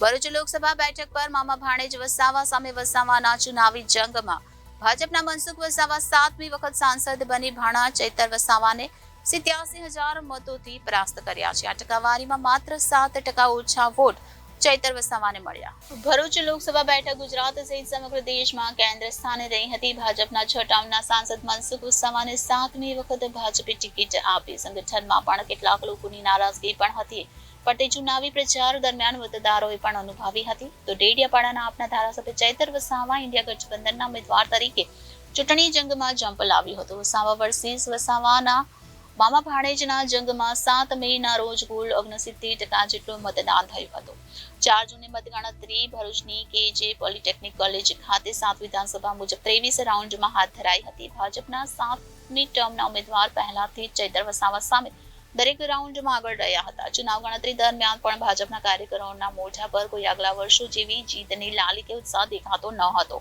ભરૂચ લોકસભા બેઠક પર મામા ભાણેજ વસાવા સામે વસાવાના ચુનાવી જંગમાં ભાજપના મનસુખ વસાવા 7મી વખત સાંસદ બની ભાણા ચૈતર વસાવાને 87,000 મતોથી પરાસ્ત કર્યા છે। આ ટકાવારીમાં માત્ર 7% ઓછા વોટ ચૈતર વસાવાને મળ્યા। ભરૂચ લોકસભા બેઠક ગુજરાત સહિત સમગ્ર દેશમાં કેન્દ્ર સ્થાને રહી હતી। ભાજપના 6 ટર્મના સાંસદ મનસુખ વસાવાને 7મી વખત ભાજપે ટિકિટ આપી। સંગઠનમાં પણ કેટલાક લોકોની નારાજગી પણ હતી, પણ તે ચુનાવી પ્રચાર દરમિયાન મતદારોએ પણ અનુભવી હતી। તો ડેડિયાપાડાના આપના ધારાસભ્ય ચૈતર વસાવા ઇન્ડિયા ગઠબંધનના ઉમેદવાર તરીકે ચૂંટણી જંગમાં જંપ લાવ્યો હતો। વસાવા વર્સિસ વસાવાના મામા ભાણેજના જંગમાં 7 મેના રોજ કુલ 69% જેટલું મતદાન થયું હતું। 4 જૂને મતગણતરી ભરૂચની કેજે પોલિટેકનિક કોલેજ ખાતે 7 વિધાનસભા મુજબ 23 રાઉન્ડમાં હાથ ધરાઈ હતી। ભાજપના 7મી ટર્મના ઉમેદવાર પહેલાથી ચૈતર વસાવા સામે દરેક રાઉન્ડમાં આગળ રહ્યા હતા। ચુનાવ ગણતરી દરમિયાન પણ ભાજપના કાર્યકરોના મોઢા પર કોઈ આગલા વર્ષો જેવી જીતની લાલી કે ઉત્સાહ દેખાતો ન હતો।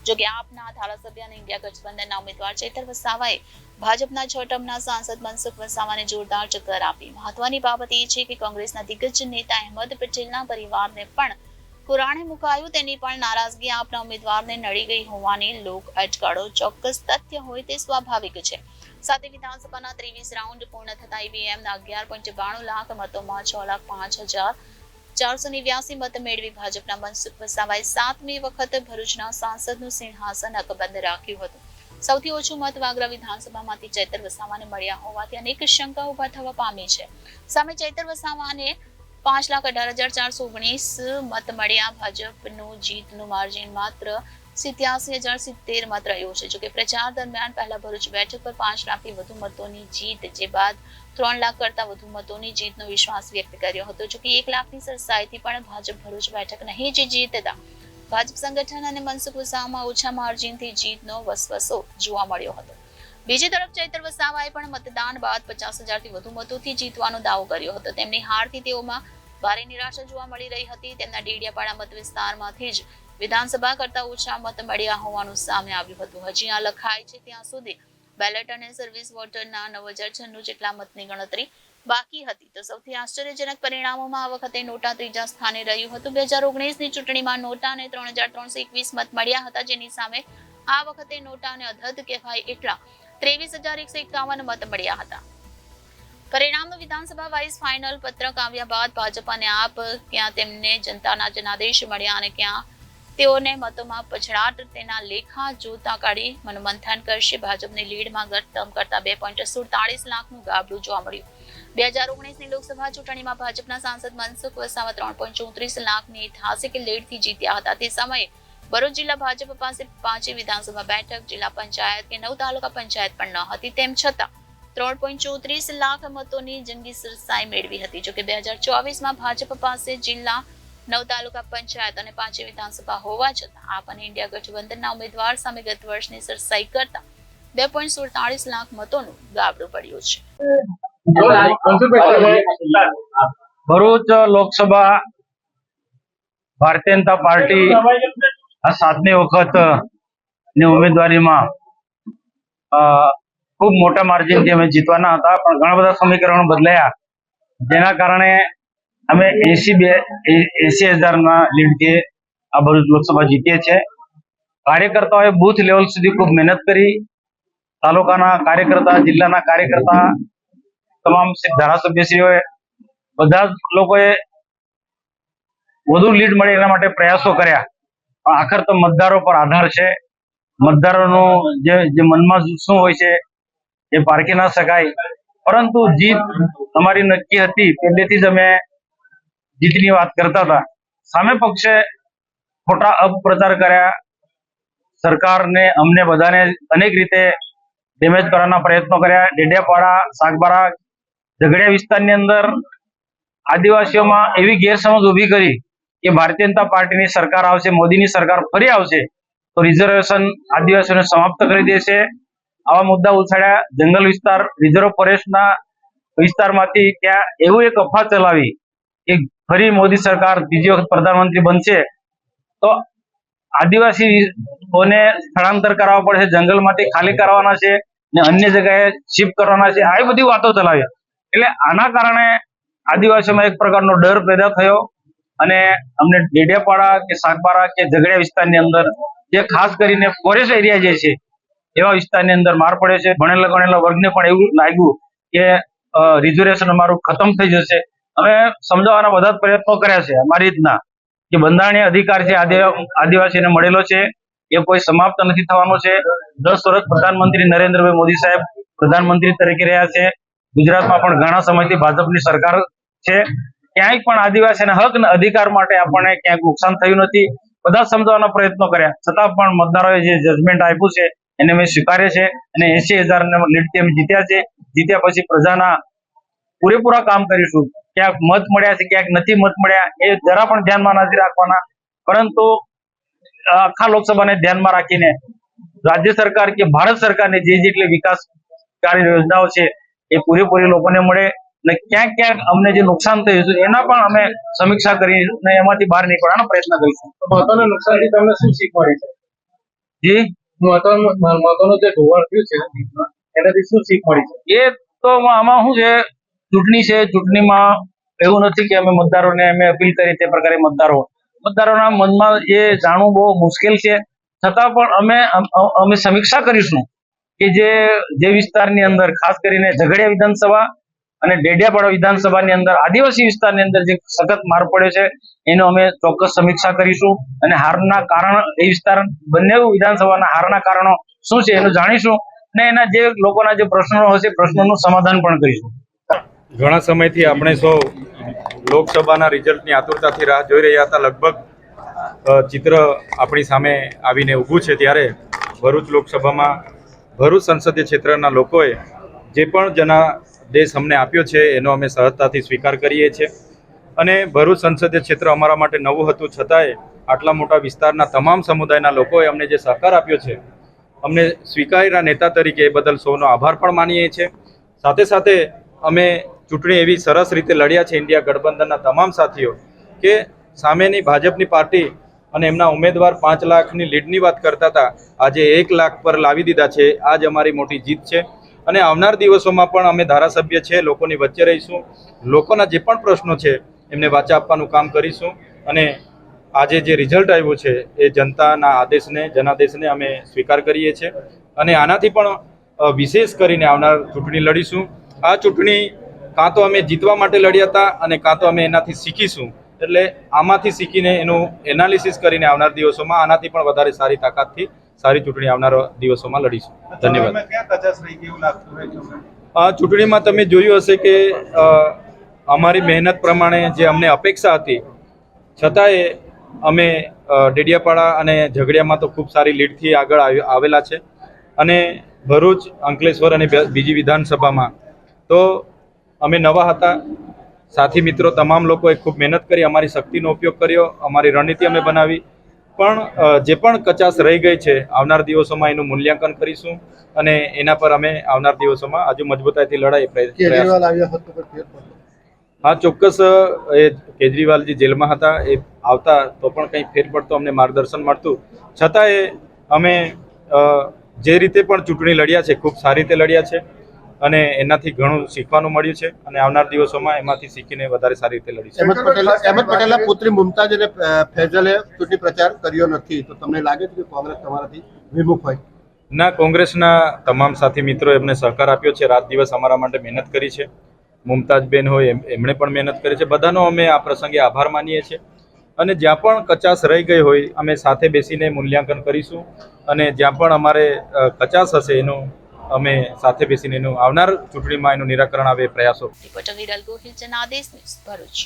જો કે આપના ધારાસભ્ય અને ઇન્ડિયા ગઠબંધનના ઉમેદવાર ચૈતર વસાવાએ ભાજપના 6 ટર્મના સાંસદ મનસુખ વસાવાને જોરદાર ટક્કર આપી। મહત્વની બાબત એ છે કે કોંગ્રેસના દિગ્ગજ નેતા અહેમદ પટેલના પરિવારને પણ કુરાણે મુકાયું। તેની પણ નારાજગી આપના ઉમેદવારને નડી ગઈ હોવાની લોક અટકળો ચોક્કસ તથ્ય હોય તે સ્વાભાવિક છે। સાથે વિધાનસભાના 23 રાઉન્ડ પૂર્ણ થતા ઈવીએમના 11.92 લાખ મતોમાં 6,05,489 મત મેળવી ભાજપના મનસુખ વસાવાએ 7મી વખત ભરૂચના સાંસદનું સિંહાસન અકબંધ રાખ્યું હતું। સૌથી ઓછું મત વાગરા વિધાનસભામાંથી ચૈતર વસાવાને મળ્યા હોવાથી અનેક શંકા ઉભા થવા પામી છે। સામે ચૈતર વસાવાને 5,18,419 મત મળ્યા। ભાજપનું જીતનું માર્જિન માત્ર 87,070 મત રહ્યું છે। જોકે પ્રચાર દરમિયાન પહેલા ભરૂચ બેઠક પર 5 લાખથી વધુ મતોની જીત, જે બાદ 3 લાખ કરતા વધુ મતોની જીતનો વિશ્વાસ વ્યક્ત કર્યો હતો। જોકે 1 લાખની સરસાઈથી પણ ભાજપ ભરૂચ બેઠક નહીં જીતતા ભાજપ સંગઠન અને મનસુખ વસાવામાં ઓછા માર્જિનથી જીતનો વસવસો જોવા મળ્યો હતો। બીજી તરફ ચૈતર વસાવાએ પણ મતદાન બાદ 50,000થી વધુ મતોથી જીતવાનો દાવો કર્યો હતો। તેમની હારથી તેઓમાં ભારે નિરાશા જોવા મળી રહી હતી। તેમના ડેડિયાપાડા મત વિસ્તારમાંથી જ વિધાનસભા કરતા ઓછા મત મળ્યા હોવાનું સામે આવ્યું હતું। હજી આ લખાય છે ત્યાં સુધી બેલેટ અને સર્વિસ વોટરના 9,096 જેટલા મતની ગણતરી બાકી હતી। તો સૌથી આશ્ચર્યજનક પરિણામોમાં આ વખતે નોટા 3જા સ્થાને રહ્યું હતું। 2019ની ચૂંટણીમાં નોટાને 3,321 મત મળ્યા હતા, જેની સામે આ વખતે નોટાને અધધ કહેવાય એટલા 23,151 મત મળ્યા હતા। પરિણામનો વિધાનસભા વાઇઝ ફાઇનલ પત્રક આવ્યા બાદ ભાજપ અને આપ ક્યાં તેમને જનતાના જનાદેશ મળ્યા અને ક્યાં તેઓને મતોમાં પછડાટ, તેના લેખા જોતા કાઢી મનોમંથન કરશે। ભાજપની લીડમાં ઘટતમ કરતા 2.47 લાખનું ગાબડું જોવા મળ્યું। 2019ની લોકસભા ચૂંટણીમાં ભાજપના સાંસદ મનસુખ વસાવા 3.34 લાખની ઐતિહાસિક લીડથી જીત્યા હતા। તે સમયે ભરૂચ જિલ્લા ભાજપ પાસે 5 વિધાનસભા બેઠક, જિલ્લા પંચાયત કે 9 તાલુકા પંચાયત પણ ન હતી। તેમ છતાં 3.34 લાખ મતોની જંગી સરસાઈ મેળવી હતી। જોકે 2024માં ભાજપ પાસે જિલ્લા, 9 તાલુકા પંચાયત અને 5 વિધાનસભા હોવા છતાં આપ અને ઇન્ડિયા ગઠબંધનના ઉમેદવાર સામે ગત વર્ષની સરસાઈ કરતા 2.47 લાખ મતોનું ગાબડું પડ્યું છે। ભરૂચ લોકસભા ભારતીય જનતા પાર્ટી આ 7મી વખત ની ઉમેદવારીમાં ખૂબ મોટા માર્જિનથી અમે જીતવાના હતા, પણ ઘણા બધા સમીકરણો બદલાયા, જેના કારણે અમે 80,000ના લીડથી આ ભરૂચ લોકસભા જીતીએ છીએ। કાર્યકર્તાઓએ બૂથ લેવલ સુધી ખૂબ મહેનત કરી। તાલુકાના કાર્યકર્તા, જિલ્લાના કાર્યકર્તા, તમામ ધારાસભ્યશ્રીઓએ બધા જ લોકોએ વધુ લીડ મળે એના માટે પ્રયાસો કર્યા, પણ આખર તો મતદારો પર આધાર છે। મતદારોનું જે મનમાં શું હોય છે એ પારખી ના શકાય, પરંતુ જીત અમારી નક્કી હતી। પહેલેથી જ અમે જીતની વાત કરતા હતા। સામે પક્ષે ખોટા અપપ્રચાર કર્યા, સરકારને, અમને બધાને અનેક રીતે ડેમેજ કરવાના પ્રયત્નો કર્યા। ડેડિયાપાડા, સાગબારા, ઝઘડિયા વિસ્તારની અંદર આદિવાસીઓમાં એવી ગેરસમજ ઉભી કરી કે ભારતીય જનતા પાર્ટીની સરકાર આવશે, મોદીની સરકાર ફરી આવશે તો રિઝર્વેશન આદિવાસીઓને સમાપ્ત કરી દેશે, આવા મુદ્દા ઉછાળ્યા। જંગલ વિસ્તાર, રિઝર્વ ફોરેસ્ટના વિસ્તારમાંથી ત્યાં એવું એક અફવા ચલાવી કે ફરી મોદી સરકાર ત્રીજી વખત પ્રધાનમંત્રી બનશે તો આદિવાસીઓને સ્થળાંતર કરાવવા પડશે, જંગલમાંથી ખાલી કરવાના છે ને અન્ય જગ્યાએ શિફ્ટ કરવાના છે, આવી બધી વાતો ચલાવી। એટલે આના કારણે આદિવાસીઓમાં એક પ્રકારનો ડર પેદા થયો અને અમને ડેડિયાપાડા કે સાગબારા કે ઝઘડિયા વિસ્તારની અંદર જે ખાસ કરીને ફોરેસ્ટ એરિયા જે છે એવા વિસ્તારની અંદર માર પડે છે. ભણેલા ગણેલા વર્ગને પણ એવું લાગ્યું કે રિઝર્વેશન અમારું ખતમ થઈ જશે. અમે સમજાવવાના બધા જ પ્રયત્નો કર્યા છે અમારી રીતના કે બંધારણીય અધિકાર છે આદિવાસીને મળેલો છે, એ કોઈ સમાપ્ત નથી થવાનો છે. 10 વર્ષ પ્રધાનમંત્રી નરેન્દ્રભાઈ મોદી સાહેબ પ્રધાનમંત્રી તરીકે રહ્યા છે. ગુજરાતમાં પણ ઘણા સમયથી ભાજપની સરકાર છે. ક્યાંય પણ આદિવાસીના હક અને અધિકાર માટે આપણને ક્યાંક નુકસાન થયું નથી. બધા સમજાવવાના પ્રયત્નો કર્યા છતાં પણ મતદારોએ જે જજમેન્ટ આપ્યું છે એને અમે સ્વીકારે છે અને 80,000 લીડથી અમે જીત્યા છે. જીત્યા પછી પ્રજાના પૂરેપૂરા કામ કરીશું. ક્યાંક મત મળ્યા છે, ક્યાંક નથી મત મળ્યા, એ જરા પણ ધ્યાનમાં નથી રાખવાના. પરંતુ આખા લોકસભાને ધ્યાનમાં રાખીને રાજ્ય સરકાર કે ભારત સરકારની જે જેટલી વિકાસકારી યોજનાઓ છે એ પૂરેપૂરી લોકોને મળે અને ક્યાંક ક્યાંક અમને જે નુકસાન થયું છે એના પણ અમે સમીક્ષા કરીને એમાંથી બહાર નીકળવાનો પ્રયત્ન કરીશું. મહત્વના નુકસાનથી તમને શું શીખ મળી છે? જી, મહત્વનું જે ધોવાણ થયું છે એનાથી શું શીખ મળી છે? એ તો આમાં શું છે, ચૂંટણી છે, ચૂંટણીમાં એવું નથી કે અમે મતદારોને અમે અપીલ કરી તે પ્રકારે મતદારોના મનમાં એ જાણવું બહુ મુશ્કેલ છે. છતાં પણ અમે સમીક્ષા કરીશું કે જે વિસ્તારની અંદર ખાસ કરીને ઝઘડિયા વિધાનસભા અને ડેડિયાપાડા વિધાનસભાની અંદર આદિવાસી વિસ્તારની અંદર જે સખત માર પડ્યો છે એનો અમે ચોક્કસ સમીક્ષા કરીશું અને હારના કારણ એ વિસ્તાર બંને વિધાનસભાના હારના કારણો શું છે એનું જાણીશું અને એના જે લોકોના જે પ્રશ્નો હશે પ્રશ્નોનું સમાધાન પણ કરીશું. ઘણા સમયથી આપણે સૌ લોકસભાના રિઝલ્ટની આતુરતાથી રાહ જોઈ રહ્યા હતા. લગભગ ચિત્ર આપણી સામે આવીને ઊભું છે ત્યારે ભરૂચ લોકસભામાં ભરૂચ સંસદીય ક્ષેત્રના લોકોએ જે પણ જનાદેશ અમને આપ્યો છે એનો અમે સહજતાથી સ્વીકાર કરીએ છીએ અને ભરૂચ સંસદીય ક્ષેત્ર અમારા માટે નવું હતું છતાંય આટલા મોટા વિસ્તારના તમામ સમુદાયના લોકોએ અમને જે સહકાર આપ્યો છે, અમને સ્વીકાર્યા નેતા તરીકે એ બદલ સૌનો આભાર પણ માનીએ છીએ. સાથે સાથે અમે ચૂંટણી એવી સરસ રીતે લડ્યા છે ઇન્ડિયા ગઠબંધનના તમામ સાથીઓ કે સામેની ભાજપની પાર્ટી અને એમના ઉમેદવાર 5 લાખની લીડની વાત કરતા હતા, આજે 1 લાખ પર લાવી દીધા છે. આ જ અમારી મોટી જીત છે અને આવનાર દિવસોમાં પણ અમે ધારાસભ્ય છે લોકોની વચ્ચે રહીશું. લોકોના જે પણ પ્રશ્નો છે એમને વાચા આપવાનું કામ કરીશું અને આજે જે રિઝલ્ટ આવ્યું છે એ જનતાના જનાદેશને અમે સ્વીકાર કરીએ છીએ અને આનાથી પણ વિશેષ કરીને આવનાર ચૂંટણી લડીશું. આ ચૂંટણી કાં તો અમે જીતવા માટે લડ્યા હતા અને કાં તો અમે એનાથી શીખીશું. એટલે આમાંથી શીખીને એનું એનાલિસિસ કરીને આવનાર દિવસોમાં આનાથી પણ વધારે સારી તાકાતથી સારી ચૂંટણી આવનાર દિવસોમાં લડીશું. ધન્યવાદ. આ ચૂંટણીમાં તમે જોયું હશે કે અમારી મહેનત પ્રમાણે જે અમને અપેક્ષા હતી છતાંય અમે ડેડિયાપાડા અને ઝઘડિયામાં તો ખૂબ સારી લીડથી આગળ આવેલા છે અને ભરૂચ, અંકલેશ્વર અને બીજી વિધાનસભામાં તો અમે નવા હતા. સાથી મિત્રો તમામ લોકોએ ખૂબ મહેનત કરી, અમારી શક્તિનો ઉપયોગ કર્યો, અમારી રણનીતિ અમે બનાવી. પણ જે પણ કચાશ રહી ગઈ છે આવનાર દિવસોમાં એનું મૂલ્યાંકન કરીશું અને એના પર અમે આવનાર દિવસોમાં હજુ મજબૂતાઈથી લડાઈ પ્રયાસ. હા, ચોક્કસ. એ કેજરીવાલજી જેલમાં હતા, એ આવતા તો પણ કંઈ ફેર પડતો અમને માર્ગદર્શન મળતું. છતાંય અમે જે રીતે પણ ચૂંટણી લડ્યા છે ખૂબ સારી રીતે લડ્યા છે અને એનાથી ઘણું શીખવાનું મળ્યું છે અને આવનાર દિવસોમાં એમાંથી શીખીને વધારે સારી રીતે લડીશું. અહેમદ પટેલના પુત્રી મુમતાઝ અને ફૈઝલે ચૂંટણી પ્રચાર કર્યો નથી, તો તમને લાગે છે કે કોંગ્રેસ તમારાથી વિમુખ હોય? ના, કોંગ્રેસના તમામ સાથી મિત્રો એમને સહકાર આપ્યો છે, રાત દિવસ અમારા માટે મહેનત કરી છે. મુમતાઝબેન હોય એમણે પણ મહેનત કરી છે. બધાનો અમે આ પ્રસંગે આભાર માનીએ છીએ અને જ્યાં પણ કચાશ રહી ગઈ હોય અમે સાથે બેસીને મૂલ્યાંકન કરીશું અને જ્યાં પણ અમારે કચાશ હશે એનું અમે સાથે બેસીને એનું આવનાર ચૂંટણીમાં એનું નિરાકરણ આવે પ્રયાસો. Reporter Viral Gohil, Janadesh news, Bharuch.